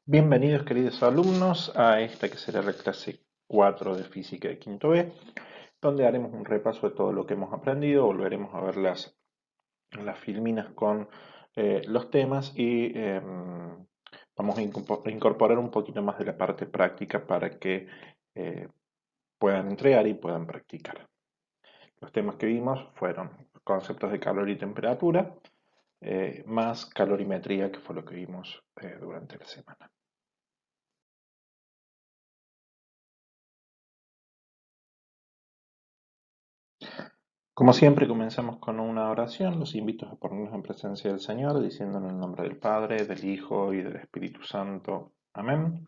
Bienvenidos queridos alumnos a esta que será la clase 4 de Física de Quinto B, donde haremos un repaso de todo lo que hemos aprendido, volveremos a ver las filminas con los temas y vamos a incorporar un poquito más de la parte práctica para que eh, puedan entregar y puedan practicar. Los temas que vimos fueron conceptos de calor y temperatura, más calorimetría, que fue lo que vimos durante la semana. Como siempre, comenzamos con una oración. Los invito a ponernos en presencia del Señor, diciendo en el nombre del Padre, del Hijo y del Espíritu Santo. Amén.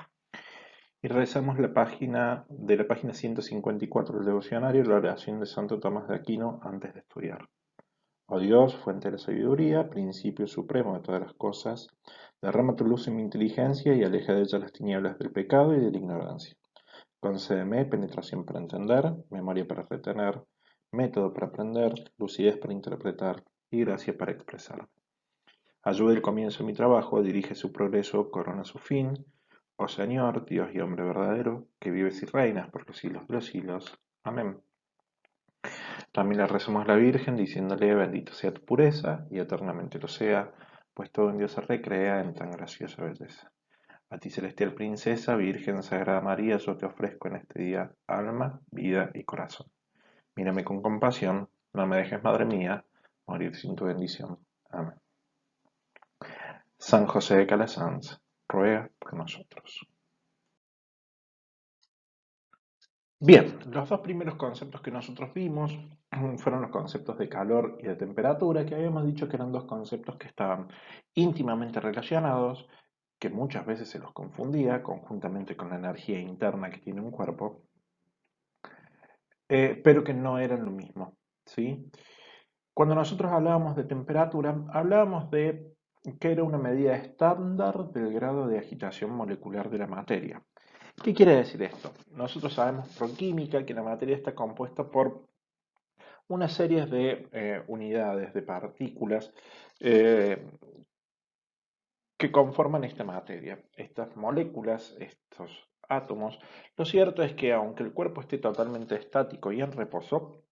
Y rezamos de la página 154 del devocionario, la oración de Santo Tomás de Aquino antes de estudiar. Oh Dios, fuente de la sabiduría, principio supremo de todas las cosas, derrama tu luz en mi inteligencia y aleja de ella las tinieblas del pecado y de la ignorancia. Concédeme penetración para entender, memoria para retener, método para aprender, lucidez para interpretar y gracia para expresar. Ayuda el comienzo de mi trabajo, dirige su progreso, corona su fin. Oh Señor, Dios y hombre verdadero, que vives y reinas por los siglos de los siglos. Amén. También le rezamos a la Virgen, diciéndole, bendita sea tu pureza y eternamente lo sea, pues todo en Dios se recrea en tan graciosa belleza. A ti, celestial princesa, Virgen Sagrada María, yo te ofrezco en este día alma, vida y corazón. Mírame con compasión, no me dejes, Madre mía, morir sin tu bendición. Amén. San José de Calasanz, ruega por nosotros. Bien, los dos primeros conceptos que nosotros vimos fueron los conceptos de calor y de temperatura, que habíamos dicho que eran dos conceptos que estaban íntimamente relacionados, que muchas veces se los confundía conjuntamente con la energía interna que tiene un cuerpo, pero que no eran lo mismo, ¿sí? Cuando nosotros hablábamos de temperatura, hablábamos de que era una medida estándar del grado de agitación molecular de la materia. ¿Qué quiere decir esto? Nosotros sabemos por química que la materia está compuesta por una serie de unidades, de partículas eh, que conforman esta materia, estas moléculas, estos átomos. Lo cierto es que aunque el cuerpo esté totalmente estático y en reposo,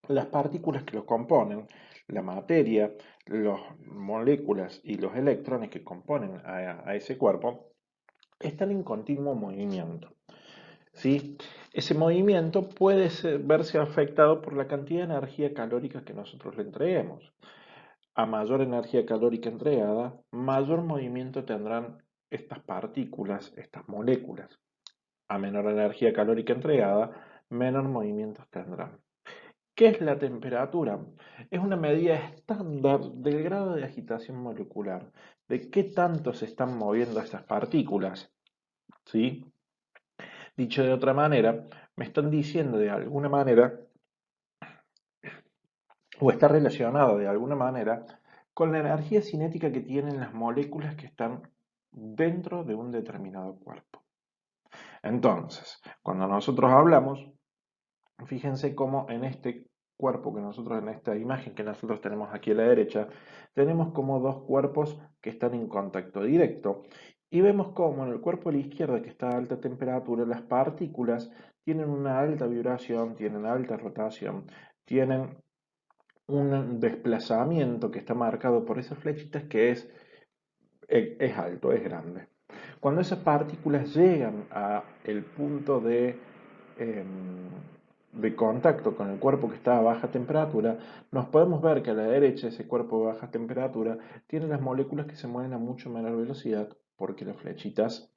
las partículas que lo componen, la materia, las moléculas y los electrones que componen a ese cuerpo, están en continuo movimiento. ¿Sí? Ese movimiento puede verse afectado por la cantidad de energía calórica que nosotros le entreguemos. A mayor energía calórica entregada, mayor movimiento tendrán estas partículas, estas moléculas. A menor energía calórica entregada, menor movimientos tendrán. ¿Qué es la temperatura? Es una medida estándar del grado de agitación molecular, de qué tanto se están moviendo estas partículas. ¿Sí? Dicho de otra manera, me están diciendo de alguna manera, o está relacionado de alguna manera, con la energía cinética que tienen las moléculas que están dentro de un determinado cuerpo. Entonces, cuando nosotros hablamos, fíjense cómo en este cuerpo que nosotros, en esta imagen que nosotros tenemos aquí a la derecha, tenemos como dos cuerpos que están en contacto directo. Y vemos cómo en el cuerpo de la izquierda, que está a alta temperatura, las partículas tienen una alta vibración, tienen alta rotación, tienen un desplazamiento que está marcado por esas flechitas que es alto, es grande. Cuando esas partículas llegan a el punto de contacto con el cuerpo que está a baja temperatura, nos podemos ver que a la derecha ese cuerpo de baja temperatura tiene las moléculas que se mueven a mucho menor velocidad porque las flechitas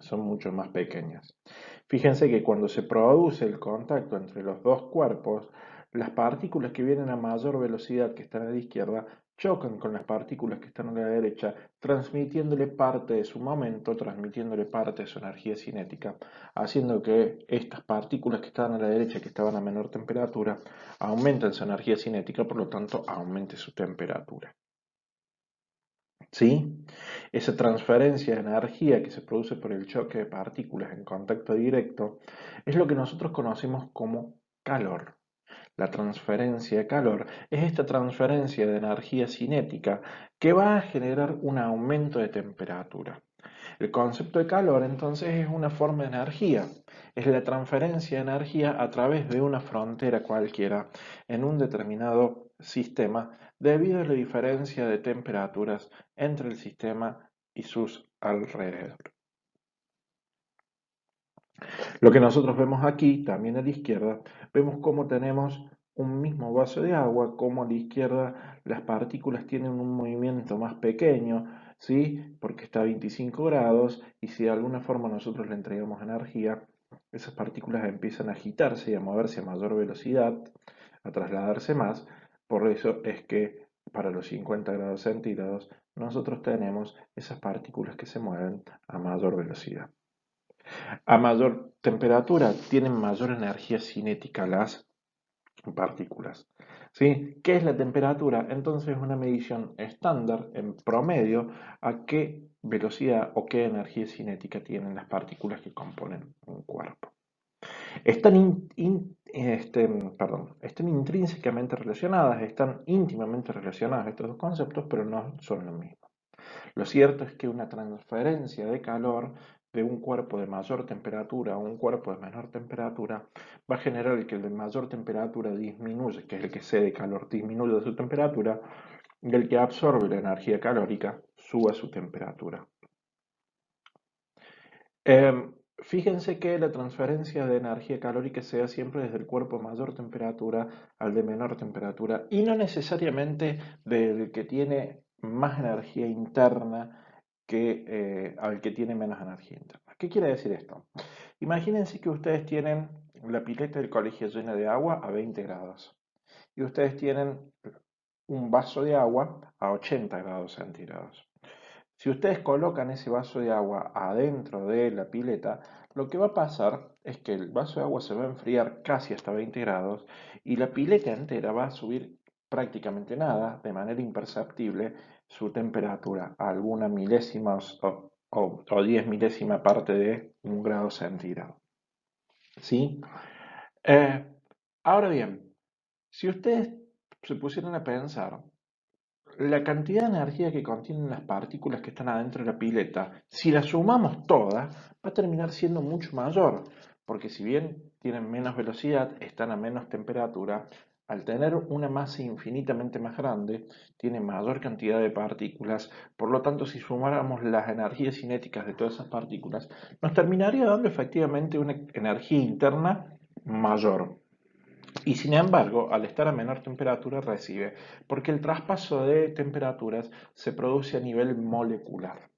son mucho más pequeñas. Fíjense que cuando se produce el contacto entre los dos cuerpos, las partículas que vienen a mayor velocidad que están a la izquierda chocan con las partículas que están a la derecha, transmitiéndole parte de su momento, transmitiéndole parte de su energía cinética, haciendo que estas partículas que estaban a la derecha, que estaban a menor temperatura, aumenten su energía cinética, por lo tanto aumente su temperatura. ¿Sí? Esa transferencia de energía que se produce por el choque de partículas en contacto directo es lo que nosotros conocemos como calor. La transferencia de calor es esta transferencia de energía cinética que va a generar un aumento de temperatura. El concepto de calor entonces es una forma de energía, es la transferencia de energía a través de una frontera cualquiera en un determinado sistema debido a la diferencia de temperaturas entre el sistema y sus alrededores. Lo que nosotros vemos aquí, también a la izquierda, vemos cómo tenemos un mismo vaso de agua, como a la izquierda las partículas tienen un movimiento más pequeño, ¿sí? Porque está a 25 grados y si de alguna forma nosotros le entregamos energía, esas partículas empiezan a agitarse y a moverse a mayor velocidad, a trasladarse más. Por eso es que para los 50 grados centígrados nosotros tenemos esas partículas que se mueven a mayor velocidad. A mayor temperatura tienen mayor energía cinética las partículas. ¿Sí? ¿Qué es la temperatura? Entonces es una medición estándar en promedio a qué velocidad o qué energía cinética tienen las partículas que componen un cuerpo. Están intrínsecamente relacionadas, están íntimamente relacionadas estos dos conceptos, pero no son lo mismo. Lo cierto es que una transferencia de calor de un cuerpo de mayor temperatura a un cuerpo de menor temperatura va a generar que el de mayor temperatura disminuya, que es el que cede calor, disminuya su temperatura, y el que absorbe la energía calórica suba su temperatura. Fíjense que la transferencia de energía calórica se da siempre desde el cuerpo de mayor temperatura al de menor temperatura y no necesariamente del que tiene más energía interna que al que tiene menos energía interna. ¿Qué quiere decir esto? Imagínense que ustedes tienen la pileta del colegio llena de agua a 20 grados y ustedes tienen un vaso de agua a 80 grados centígrados. Si ustedes colocan ese vaso de agua adentro de la pileta, lo que va a pasar es que el vaso de agua se va a enfriar casi hasta 20 grados y la pileta entera va a subir prácticamente nada, de manera imperceptible, su temperatura a alguna milésima o 10 milésima parte de un grado centígrado. ¿Sí? Eh, Ahora bien, si ustedes se pusieran a pensar, la cantidad de energía que contienen las partículas que están adentro de la pileta, si las sumamos todas, va a terminar siendo mucho mayor, porque si bien tienen menos velocidad, están a menos temperatura, al tener una masa infinitamente más grande, tienen mayor cantidad de partículas, por lo tanto, si sumáramos las energías cinéticas de todas esas partículas, nos terminaría dando efectivamente una energía interna mayor. Y sin embargo, al estar a menor temperatura recibe, porque el traspaso de temperaturas se produce a nivel molecular.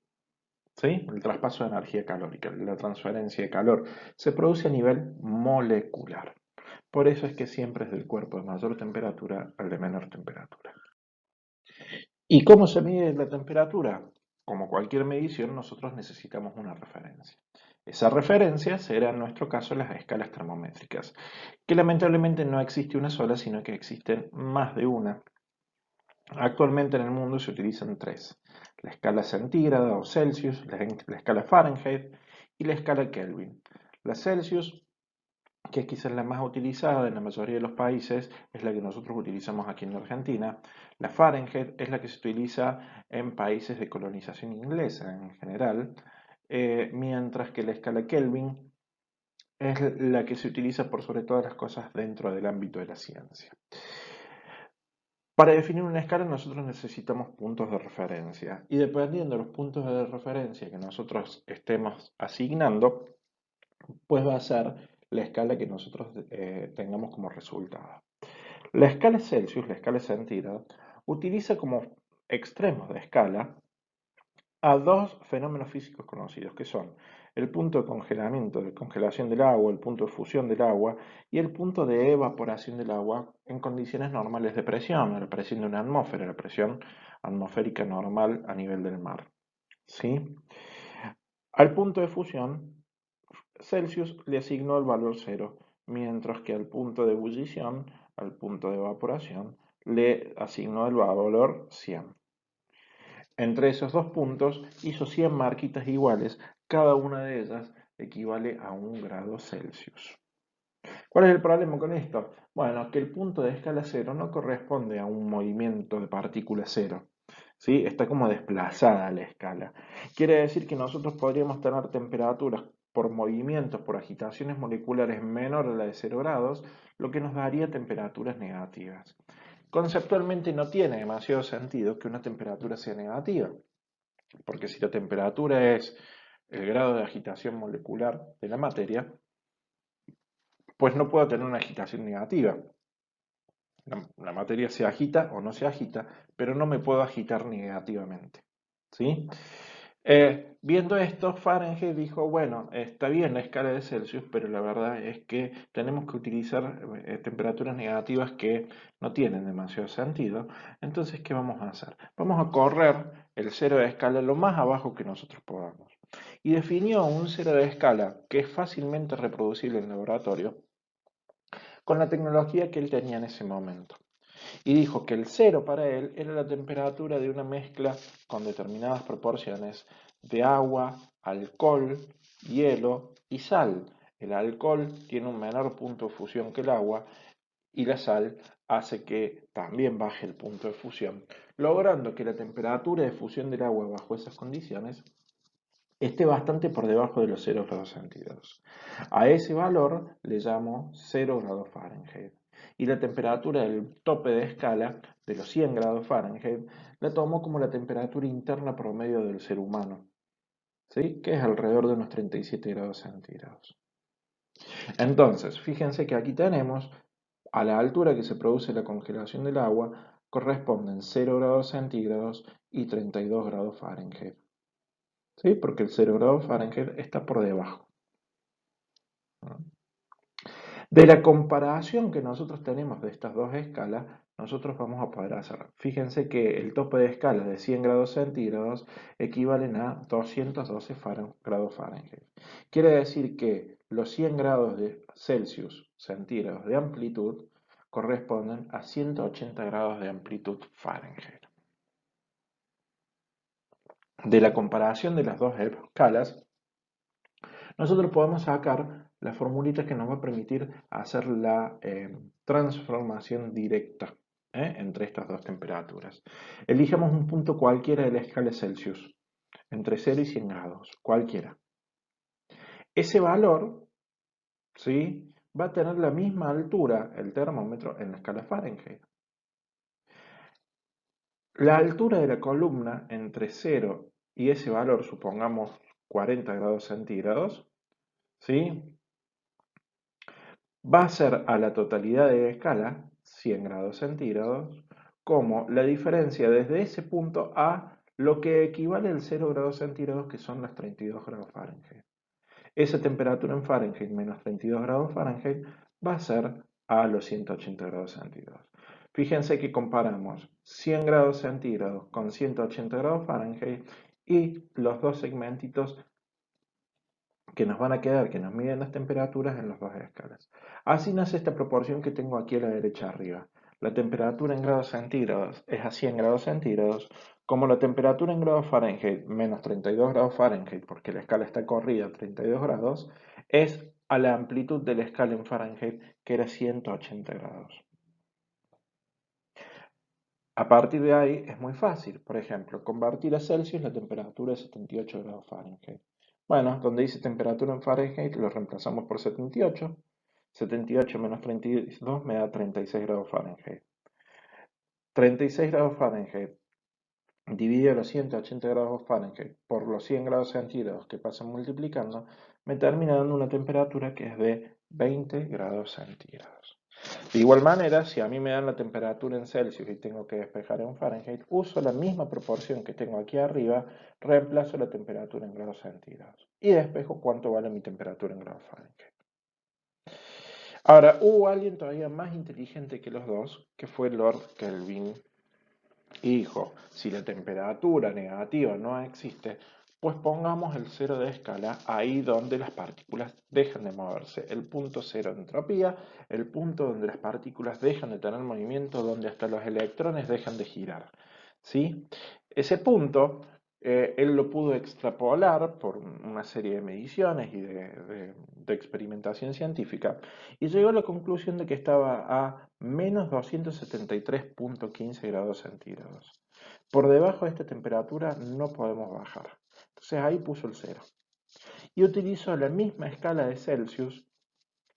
¿Sí? El traspaso de energía calórica, la transferencia de calor, se produce a nivel molecular. Por eso es que siempre es del cuerpo de mayor temperatura al de menor temperatura. ¿Y cómo se mide la temperatura? Como cualquier medición, nosotros necesitamos una referencia. Esa referencia será en nuestro caso las escalas termométricas, que lamentablemente no existe una sola, sino que existen más de una. Actualmente en el mundo se utilizan tres: la escala centígrada o Celsius, la escala Fahrenheit y la escala Kelvin. La Celsius, que es quizás la más utilizada en la mayoría de los países, es la que nosotros utilizamos aquí en la Argentina. La Fahrenheit es la que se utiliza en países de colonización inglesa en general, mientras que la escala Kelvin es la que se utiliza por sobre todas las cosas dentro del ámbito de la ciencia. Para definir una escala nosotros necesitamos puntos de referencia y dependiendo de los puntos de referencia que nosotros estemos asignando, pues va a ser la escala que nosotros tengamos como resultado. La escala Celsius, la escala centígrada, utiliza como extremos de escala a dos fenómenos físicos conocidos, que son el punto de congelamiento, de congelación del agua, el punto de fusión del agua y el punto de evaporación del agua en condiciones normales de presión, la presión de una atmósfera, la presión atmosférica normal a nivel del mar. ¿Sí? Al punto de fusión, Celsius le asignó el valor 0, mientras que al punto de ebullición, al punto de evaporación, le asignó el valor 100. Entre esos dos puntos hizo 100 marquitas iguales, cada una de ellas equivale a 1 grado Celsius. ¿Cuál es el problema con esto? Bueno, que el punto de escala 0 no corresponde a un movimiento de partícula 0, ¿sí? Está como desplazada la escala. Quiere decir que nosotros podríamos tener temperaturas por movimientos, por agitaciones moleculares menor a la de 0 grados, lo que nos daría temperaturas negativas. Conceptualmente no tiene demasiado sentido que una temperatura sea negativa, porque si la temperatura es el grado de agitación molecular de la materia, pues no puedo tener una agitación negativa. La materia se agita o no se agita, pero no me puedo agitar negativamente. ¿Sí? Viendo esto, Fahrenheit dijo, bueno, está bien la escala de Celsius, pero la verdad es que tenemos que utilizar temperaturas negativas que no tienen demasiado sentido. Entonces, ¿qué vamos a hacer? Vamos a correr el cero de escala lo más abajo que nosotros podamos. Y definió un cero de escala que es fácilmente reproducible en el laboratorio con la tecnología que él tenía en ese momento. Y dijo que el cero para él era la temperatura de una mezcla con determinadas proporciones de agua, alcohol, hielo y sal. El alcohol tiene un menor punto de fusión que el agua y la sal hace que también baje el punto de fusión, logrando que la temperatura de fusión del agua bajo esas condiciones esté bastante por debajo de los 0 grados centígrados. A ese valor le llamo 0 grados Fahrenheit. Y la temperatura del tope de escala de los 100 grados Fahrenheit la tomo como la temperatura interna promedio del ser humano, ¿sí? Que es alrededor de unos 37 grados centígrados. Entonces, fíjense que aquí tenemos a la altura que se produce la congelación del agua corresponden 0 grados centígrados y 32 grados Fahrenheit. ¿Sí? Porque el 0 grados Fahrenheit está por debajo. De la comparación que nosotros tenemos de estas dos escalas, nosotros vamos a poder hacer. Fíjense que el tope de escala de 100 grados centígrados equivalen a 212 grados Fahrenheit. Quiere decir que los 100 grados de Celsius centígrados de amplitud corresponden a 180 grados de amplitud Fahrenheit. De la comparación de las dos escalas, nosotros podemos sacar la formulita que nos va a permitir hacer la transformación directa entre estas dos temperaturas. Elijamos un punto cualquiera de la escala Celsius, entre 0 y 100 grados, cualquiera. Ese valor, ¿sí?, va a tener la misma altura, el termómetro, en la escala Fahrenheit. La altura de la columna entre 0 y ese valor, supongamos 40 grados centígrados, ¿sí?, va a ser a la totalidad de la escala, 100 grados centígrados, como la diferencia desde ese punto a lo que equivale al 0 grados centígrados, que son las 32 grados Fahrenheit. Esa temperatura en Fahrenheit menos 32 grados Fahrenheit va a ser a los 180 grados centígrados. Fíjense que comparamos 100 grados centígrados con 180 grados Fahrenheit y los dos segmentitos que nos van a quedar, que nos miden las temperaturas en las dos escalas. Así nace esta proporción que tengo aquí a la derecha arriba. La temperatura en grados centígrados es a 100 grados centígrados, como la temperatura en grados Fahrenheit menos 32 grados Fahrenheit, porque la escala está corrida a 32 grados, es a la amplitud de la escala en Fahrenheit, que era 180 grados. A partir de ahí es muy fácil. Por ejemplo, convertir a Celsius la temperatura es 78 grados Fahrenheit. Bueno, donde dice temperatura en Fahrenheit lo reemplazamos por 78. 78 menos 32 me da 36 grados Fahrenheit. 36 grados Fahrenheit dividido los 180 grados Fahrenheit por los 100 grados centígrados que pasan multiplicando, me termina dando una temperatura que es de 20 grados centígrados. De igual manera, si a mí me dan la temperatura en Celsius y tengo que despejar en Fahrenheit, uso la misma proporción que tengo aquí arriba, reemplazo la temperatura en grados centígrados y despejo cuánto vale mi temperatura en grados Fahrenheit. Ahora, hubo alguien todavía más inteligente que los dos, que fue Lord Kelvin, y dijo, si la temperatura negativa no existe, pues pongamos el cero de escala ahí donde las partículas dejan de moverse, el punto cero de entropía, el punto donde las partículas dejan de tener movimiento, donde hasta los electrones dejan de girar. ¿Sí? Ese punto Él lo pudo extrapolar por una serie de mediciones y de experimentación científica y llegó a la conclusión de que estaba a menos 273,15 grados centígrados. Por debajo de esta temperatura no podemos bajar. Entonces ahí puso el cero. Y utilizó la misma escala de Celsius,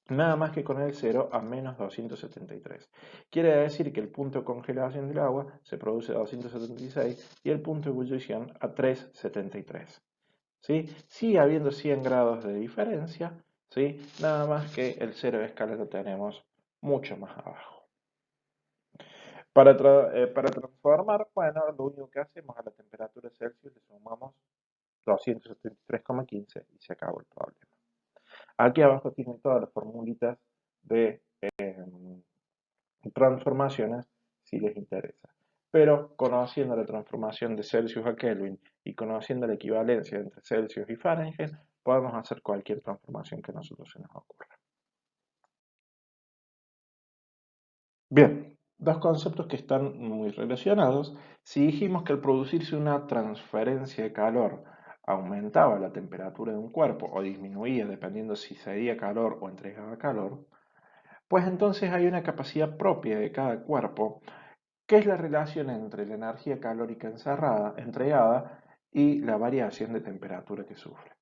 nada más que con el cero a menos 273. Quiere decir que el punto de congelación del agua se produce a 276 y el punto de ebullición a 373. ¿Sí? Sigue habiendo 100 grados de diferencia, ¿sí? Nada más que el cero de escala lo tenemos mucho más abajo. Para transformar, bueno, lo único que hacemos a la temperatura Celsius le sumamos 273,15 y se acabó el problema. Aquí abajo tienen todas las formulitas de transformaciones si les interesa. Pero conociendo la transformación de Celsius a Kelvin y conociendo la equivalencia entre Celsius y Fahrenheit, podemos hacer cualquier transformación que a nosotros se nos ocurra. Bien, dos conceptos que están muy relacionados. Si dijimos que al producirse una transferencia de calor aumentaba la temperatura de un cuerpo o disminuía dependiendo si cedía calor o entregaba calor, pues entonces hay una capacidad propia de cada cuerpo, que es la relación entre la energía calórica entregada y la variación de temperatura que sufre.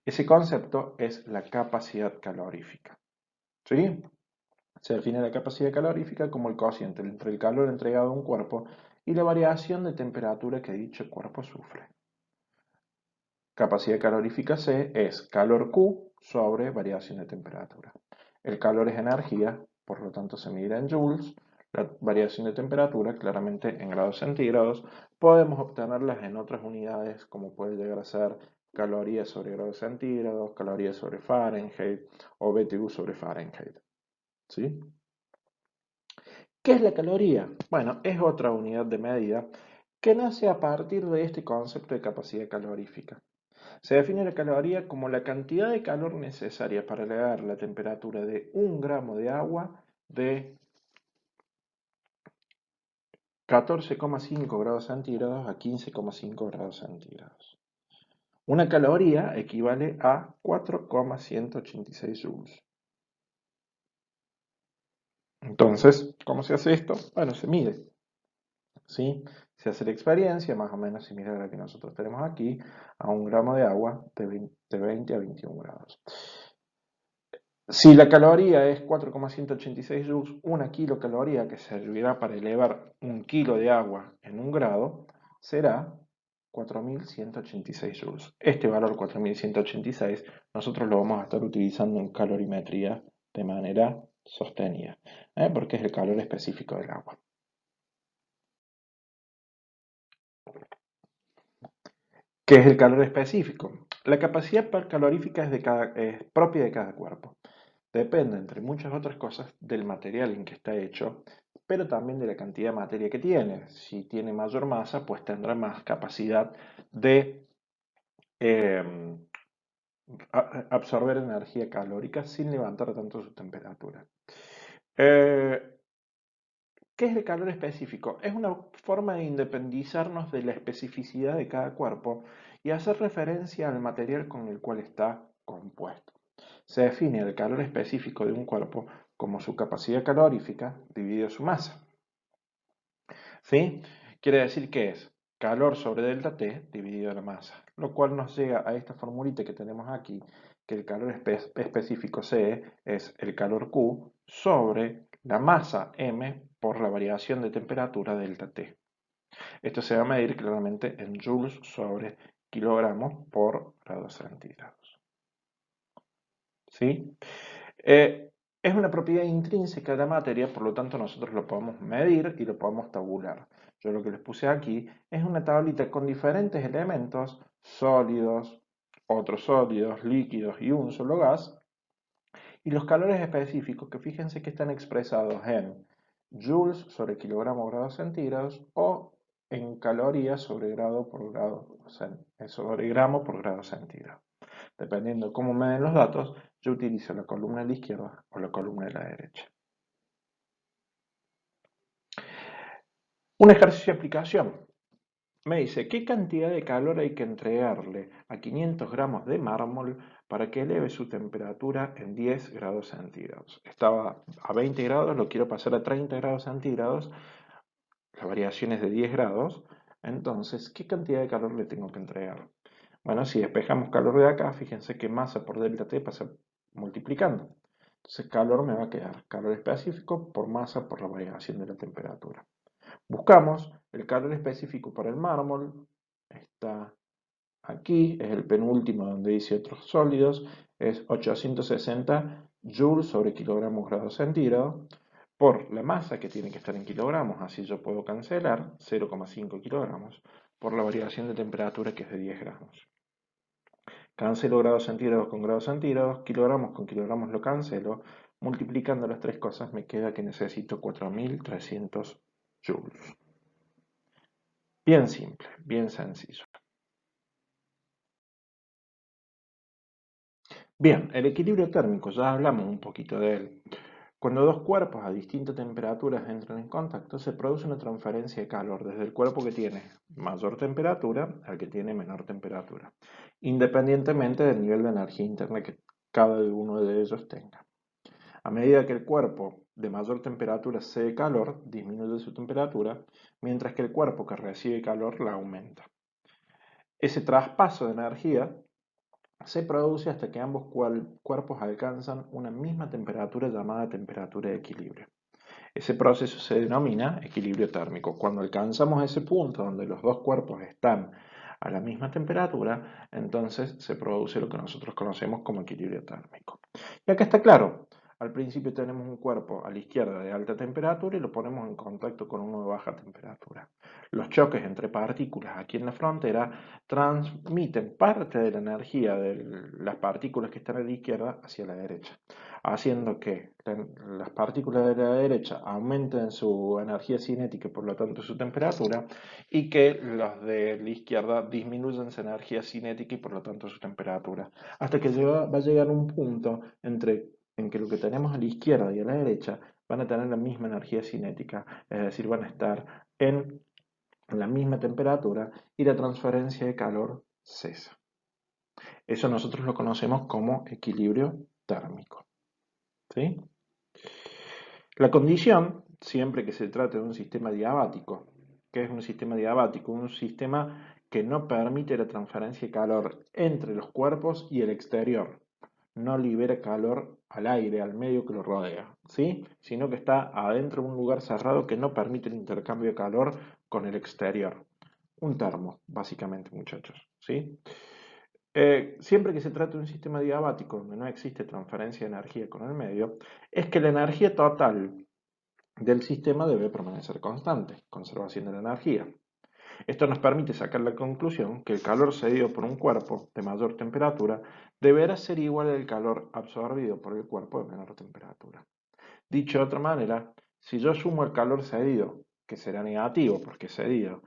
Ese concepto es la capacidad calorífica. ¿Sí? Se define la capacidad calorífica como el cociente entre el calor entregado a un cuerpo y la variación de temperatura que dicho cuerpo sufre. Capacidad calorífica C es calor Q sobre variación de temperatura. El calor es energía, por lo tanto se mide en joules. La variación de temperatura, claramente en grados centígrados. Podemos obtenerlas en otras unidades, como puede llegar a ser calorías sobre grados centígrados, calorías sobre Fahrenheit o BTU sobre Fahrenheit. ¿Sí? ¿Qué es la caloría? Bueno, es otra unidad de medida que nace a partir de este concepto de capacidad calorífica. Se define la caloría como la cantidad de calor necesaria para elevar la temperatura de 1 gramo de agua de 14,5 grados centígrados a 15,5 grados centígrados. Una caloría equivale a 4,186 joules. Entonces, ¿cómo se hace esto? Bueno, se mide. ¿Sí? Se hace la experiencia, más o menos similar a la que nosotros tenemos aquí, a 1 gramo de agua de 20 a 21 grados. Si la caloría es 4,186 joules, una kilocaloría que servirá para elevar 1 kilo de agua en 1 grado será 4.186 joules. Este valor 4.186 nosotros lo vamos a estar utilizando en calorimetría de manera sostenida, porque es el calor específico del agua. ¿Qué es el calor específico? La capacidad calorífica es propia de cada cuerpo. Depende, entre muchas otras cosas, del material en que está hecho, pero también de la cantidad de materia que tiene. Si tiene mayor masa, pues tendrá más capacidad de eh, absorber energía calórica sin levantar tanto su temperatura. ¿Qué es el calor específico? Es una forma de independizarnos de la especificidad de cada cuerpo y hacer referencia al material con el cual está compuesto. Se define el calor específico de un cuerpo como su capacidad calorífica dividido su masa. ¿Sí? Quiere decir que es calor sobre delta T dividido la masa, lo cual nos llega a esta formulita que tenemos aquí, que el calor específico C es el calor Q sobre la masa M por la variación de temperatura delta T. Esto se va a medir claramente en joules sobre kilogramos por grados centígrados. ¿Sí? Es una propiedad intrínseca de la materia, por lo tanto nosotros lo podemos medir y lo podemos tabular. Yo lo que les puse aquí es una tablita con diferentes elementos, sólidos, otros sólidos, líquidos y un solo gas, y los calores específicos que fíjense que están expresados en joules sobre kilogramo grados centígrados o en calorías sobre gramo por grado centígrado. Dependiendo de cómo me den los datos, yo utilizo la columna de la izquierda o la columna de la derecha. Un ejercicio de aplicación. Me dice, ¿qué cantidad de calor hay que entregarle a 500 gramos de mármol para que eleve su temperatura en 10 grados centígrados? Estaba a 20 grados, lo quiero pasar a 30 grados centígrados, la variación es de 10 grados, entonces, ¿qué cantidad de calor le tengo que entregar? Bueno, si despejamos calor de acá, fíjense que masa por delta T pasa multiplicando. Entonces, calor me va a quedar calor específico por masa por la variación de la temperatura. Buscamos el calor específico para el mármol, está aquí, es el penúltimo donde dice otros sólidos, es 860 joules sobre kilogramos grados centígrados, por la masa que tiene que estar en kilogramos, así yo puedo cancelar 0,5 kilogramos, por la variación de temperatura que es de 10 grados. Cancelo grados centígrados con grados centígrados, kilogramos con kilogramos lo cancelo, multiplicando las tres cosas me queda que necesito 4300 joules. Bien simple, bien sencillo. Bien, el equilibrio térmico, ya hablamos un poquito de él. Cuando dos cuerpos a distintas temperaturas entran en contacto, se produce una transferencia de calor desde el cuerpo que tiene mayor temperatura al que tiene menor temperatura, independientemente del nivel de energía interna que cada uno de ellos tenga. A medida que el cuerpo de mayor temperatura cede calor, disminuye su temperatura, mientras que el cuerpo que recibe calor la aumenta. Ese traspaso de energía se produce hasta que ambos cuerpos alcanzan una misma temperatura llamada temperatura de equilibrio. Ese proceso se denomina equilibrio térmico. Cuando alcanzamos ese punto donde los dos cuerpos están a la misma temperatura, entonces se produce lo que nosotros conocemos como equilibrio térmico. Y acá está claro, al principio tenemos un cuerpo a la izquierda de alta temperatura y lo ponemos en contacto con uno de baja temperatura. Los choques entre partículas aquí en la frontera transmiten parte de la energía de las partículas que están a la izquierda hacia la derecha, haciendo que las partículas de la derecha aumenten su energía cinética y por lo tanto su temperatura, y que los de la izquierda disminuyan su energía cinética y por lo tanto su temperatura, hasta que va a llegar un punto en que lo que tenemos a la izquierda y a la derecha van a tener la misma energía cinética, es decir, van a estar en la misma temperatura y la transferencia de calor cesa. Eso nosotros lo conocemos como equilibrio térmico. ¿Sí? La condición, siempre que se trate de un sistema diabático, ¿qué es un sistema diabático? Un sistema que no permite la transferencia de calor entre los cuerpos y el exterior. No libera calor al aire, al medio que lo rodea, ¿sí? Sino que está adentro de un lugar cerrado que no permite el intercambio de calor con el exterior. Un termo, básicamente, muchachos, ¿sí? Siempre que se trate de un sistema diabático donde no existe transferencia de energía con el medio, es que la energía total del sistema debe permanecer constante, conservación de la energía. Esto nos permite sacar la conclusión que el calor cedido por un cuerpo de mayor temperatura deberá ser igual al calor absorbido por el cuerpo de menor temperatura. Dicho de otra manera, si yo sumo el calor cedido, que será negativo porque es cedido,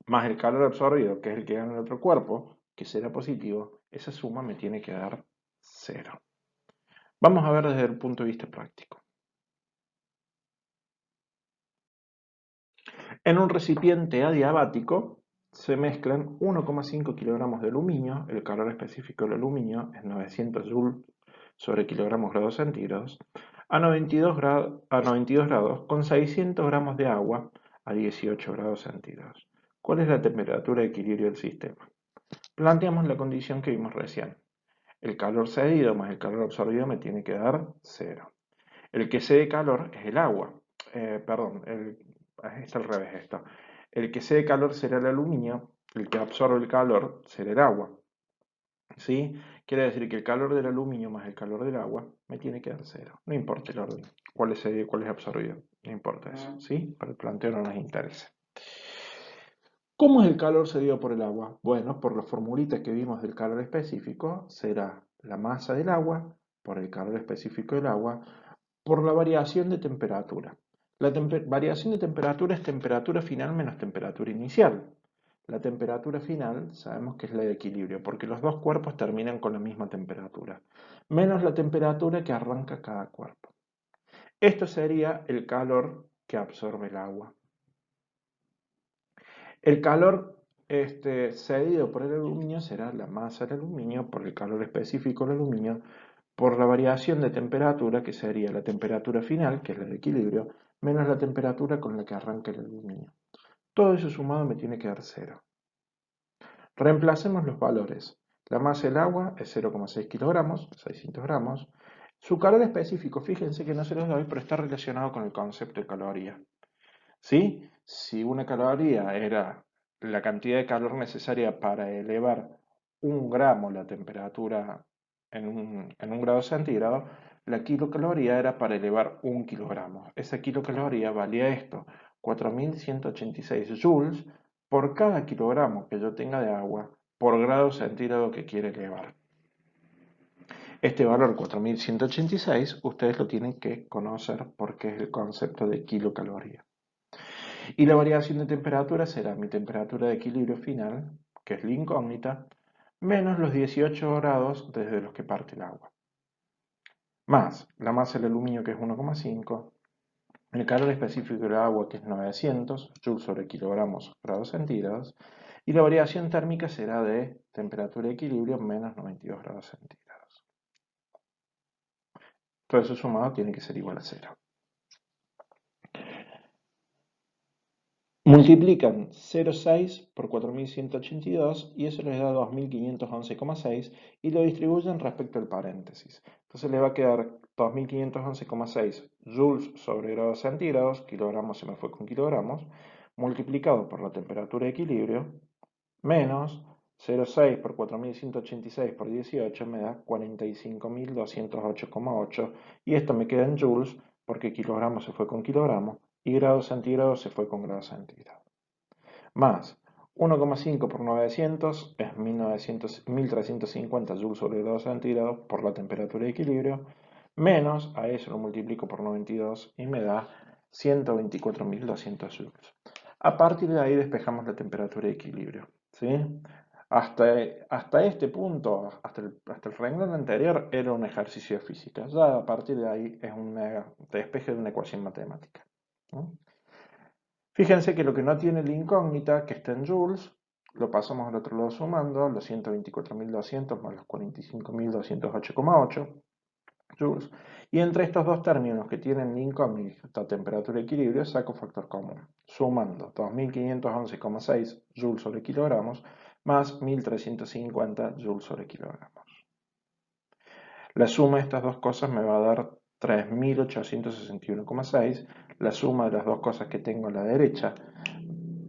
más el calor absorbido, que es el que gana el otro cuerpo, que será positivo, esa suma me tiene que dar cero. Vamos a ver desde el punto de vista práctico. En un recipiente adiabático se mezclan 1,5 kilogramos de aluminio, el calor específico del aluminio es 900 joules sobre kilogramos grados centígrados, a 92 grados con 600 gramos de agua a 18 grados centígrados. ¿Cuál es la temperatura de equilibrio del sistema? Planteamos la condición que vimos recién. El calor cedido más el calor absorbido me tiene que dar cero. El que cede calor es el agua. Está al revés esto. El que cede calor será el aluminio, el que absorbe el calor será el agua. ¿Sí? Quiere decir que el calor del aluminio más el calor del agua me tiene que dar cero. No importa el orden, cuál es cedido y cuál es absorbido. No importa eso, ¿sí? Para el planteo no nos interesa. ¿Cómo es el calor cedido por el agua? Bueno, por la formulita que vimos del calor específico, será la masa del agua por el calor específico del agua por la variación de temperatura. La variación de temperatura es temperatura final menos temperatura inicial. La temperatura final sabemos que es la de equilibrio, porque los dos cuerpos terminan con la misma temperatura, menos la temperatura que arranca cada cuerpo. Esto sería el calor que absorbe el agua. El calor cedido por el aluminio será la masa del aluminio por el calor específico del aluminio por la variación de temperatura, que sería la temperatura final, que es la de equilibrio, menos la temperatura con la que arranca el aluminio. Todo eso sumado me tiene que dar 0. Reemplacemos los valores. La masa del agua es 0,6 kilogramos, 600 gramos. Su calor específico, fíjense que no se los doy, pero está relacionado con el concepto de caloría. ¿Sí? Si una caloría era la cantidad de calor necesaria para elevar 1 gramo la temperatura en un grado centígrado, la kilocaloría era para elevar 1 kilogramo. Esa kilocaloría valía esto, 4186 joules por cada kilogramo que yo tenga de agua por grado centígrado que quiere elevar. Este valor 4186 ustedes lo tienen que conocer porque es el concepto de kilocaloría. Y la variación de temperatura será mi temperatura de equilibrio final, que es la incógnita, menos los 18 grados desde los que parte el agua. Más la masa del aluminio, que es 1,5, el calor específico del agua, que es 900 joules sobre kilogramos grados centígrados, y la variación térmica será de temperatura de equilibrio menos 92 grados centígrados. Todo eso sumado tiene que ser igual a 0. Multiplican 0,6 por 4182 y eso les da 2511,6 y lo distribuyen respecto al paréntesis. Entonces les va a quedar 2511,6 joules sobre grados centígrados, kilogramos se me fue con kilogramos, multiplicado por la temperatura de equilibrio, menos 0,6 por 4186 por 18 me da 45.208,8 y esto me queda en joules porque kilogramos se fue con kilogramos y grados centígrados se fue con grados centígrados. Más 1,5 por 900 es 1350 joules sobre grados centígrados por la temperatura de equilibrio, menos a eso lo multiplico por 92 y me da 124.200 joules. A partir de ahí despejamos la temperatura de equilibrio, ¿sí? Hasta este punto, hasta el renglón anterior, era un ejercicio de física. Ya a partir de ahí es un despeje de una ecuación matemática, ¿no? Fíjense que lo que no tiene la incógnita, que está en joules, lo pasamos al otro lado sumando, los 124.200 más los 45.208,8 joules. Y entre estos dos términos que tienen la incógnita, temperatura y equilibrio, saco factor común, sumando 2511,6 joules sobre kilogramos más 1350 joules sobre kilogramos. La suma de estas dos cosas me va a dar 3.861,6. La suma de las dos cosas que tengo a la derecha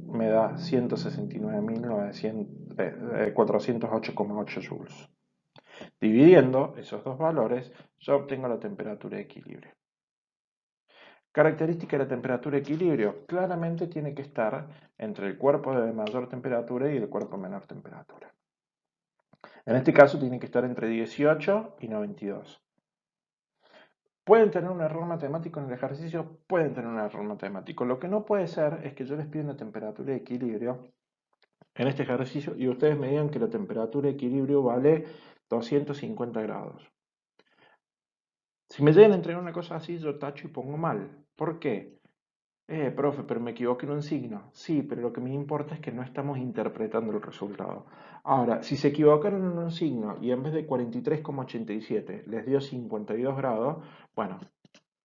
me da 169.408,8 joules. Dividiendo esos dos valores, yo obtengo la temperatura de equilibrio. Característica de la temperatura de equilibrio, claramente tiene que estar entre el cuerpo de mayor temperatura y el cuerpo de menor temperatura. En este caso tiene que estar entre 18 y 92. ¿Pueden tener un error matemático en el ejercicio? Pueden tener un error matemático. Lo que no puede ser es que yo les pida una temperatura de equilibrio en este ejercicio y ustedes me digan que la temperatura de equilibrio vale 250 grados. Si me llegan a entregar una cosa así, yo tacho y pongo mal. ¿Por qué? Profe, pero me equivoqué en un signo. Sí, pero lo que me importa es que no estamos interpretando el resultado. Ahora, si se equivocaron en un signo y en vez de 43,87 les dio 52 grados, bueno,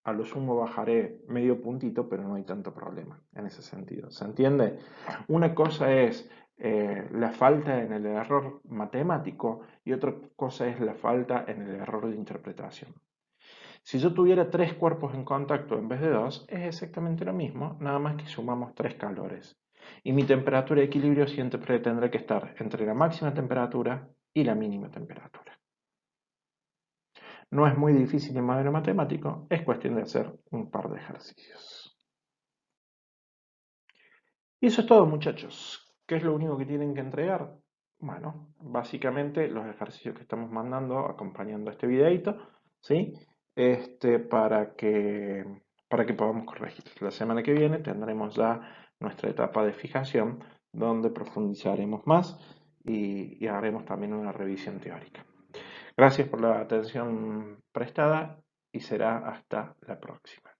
a lo sumo bajaré medio puntito, pero no hay tanto problema en ese sentido. ¿Se entiende? Una cosa es la falta en el error matemático y otra cosa es la falta en el error de interpretación. Si yo tuviera 3 cuerpos en contacto en vez de 2, es exactamente lo mismo, nada más que sumamos 3 calores. Y mi temperatura de equilibrio siempre tendrá que estar entre la máxima temperatura y la mínima temperatura. No es muy difícil en modelo matemático, es cuestión de hacer un par de ejercicios. Y eso es todo, muchachos. ¿Qué es lo único que tienen que entregar? Bueno, básicamente los ejercicios que estamos mandando acompañando este videito, ¿sí? Para que podamos corregir. La semana que viene tendremos ya nuestra etapa de fijación, donde profundizaremos más y haremos también una revisión teórica. Gracias por la atención prestada y será hasta la próxima.